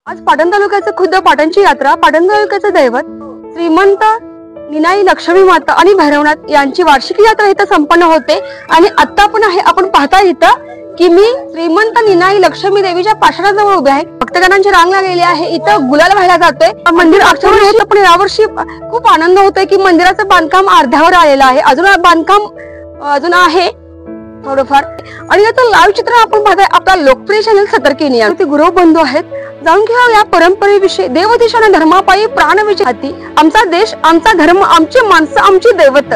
आज पाटण तालुक्याचं खुद्द पाटणची यात्रा, पाटण तालुक्याचं दैवत श्रीमंत निनाई लक्ष्मी माता आणि भैरवनाथ यांची वार्षिक यात्रा इथं संपन्न होते। आणि आता आपण पाहता इथं की मी श्रीमंत निनाई लक्ष्मी देवीच्या पाषाणाजवळ उभे आहे। भक्तगणांची रांग लागलेली आहे। इथं गुलाल व्हायला जातोय। मंदिर अक्षरशः होतं, पण यावर्षी खूप आनंद होतोय की मंदिराचं बांधकाम अर्ध्यावर आलेलं आहे। अजून बांधकाम आहे थोडंफार। आणि याचं लाईव्ह चित्र आपण पाहताय आपला लोकप्रिय चॅनल सतर्क इंडिया। ते गुरु बंधू आहेत, जाणून घ्या या परंपरेविषयी। देवदेशाने धर्मापायी प्राण विचारती, आमचा देश, आमचा धर्म, आमची माणसं, आमची दैवत।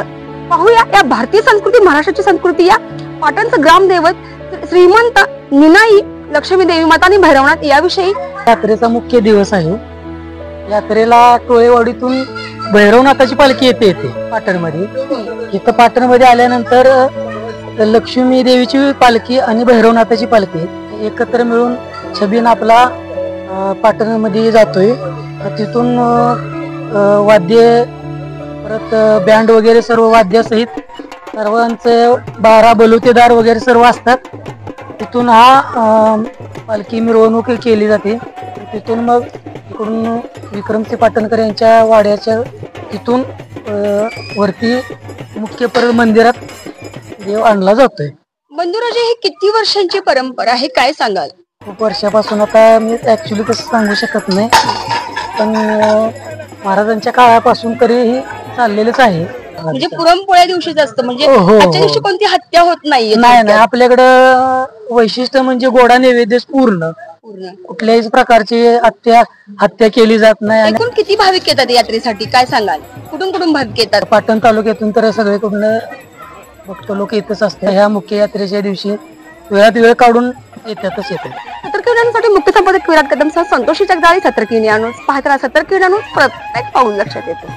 पाहूया या भारतीय संस्कृती, महाराष्ट्राची संस्कृती, या पाटणचं ग्रामदैवत श्रीमंत निनाई लक्ष्मी देवी माता आणि भैरवनाथ याविषयी। यात्रेचा मुख्य दिवस आहे। यात्रेला टोळेवाडीतून भैरवनाथाची पालखी येते पाटणमध्ये। इथं पाटणमध्ये आल्यानंतर लक्ष्मी देवीची पालखी आणि भैरवनाथाची पालखी एकत्र मिळून छबिन आपला पाटणमध्ये जातोय। तिथून वाद्य, परत बँड वगैरे सर्व वाद्यासहित सर्वांचे 12 बलुतेदार वगैरे सर्व असतात। तिथून हा पालखी मिरवणूक केली जाते। तिथून मग इकडून विक्रमसिंह पाटणकर यांच्या वाड्याच्या तिथून वरती मुख्य परत मंदिरात देव आणला जातोय। बंधुराजे, ही किती वर्षांची परंपरा आहे, काय सांगाल? खूप वर्षापासून, आता मी ऍक्च्युली कसं सांगू शकत नाही, पण महाराजांच्या काळापासून तरी ही चाललेलंच आहे। म्हणजे पुरणपोळ्या दिवशीच असतं, म्हणजे आजच्या दिवशी कोणती हत्या होत नाहीये? नाही, आपल्याकडं वैशिष्ट्य म्हणजे गोडा नैवेद्य पूर्ण कुठल्याही प्रकारची हत्या केली जात नाही। एकूण किती भाविक येतात यात्रेसाठी, काय सांगाल? कुठून कुठून भाविक येतात? पाटण तालुक्यातून तर सगळीकडून भक्त लोक येतच असतात। ह्या मुख्य यात्रेच्या दिवशी वेळात वेळ काढून येतातच येतात। सतर्क इंडियासाठी मुख्य संपादक विराट कदम सह संतोषी जगदाळे, सतर्क इंडिया न्यूज पाहताना सतर्क इंडिया न्यूज प्रत्येक पाऊल लक्षात येतो।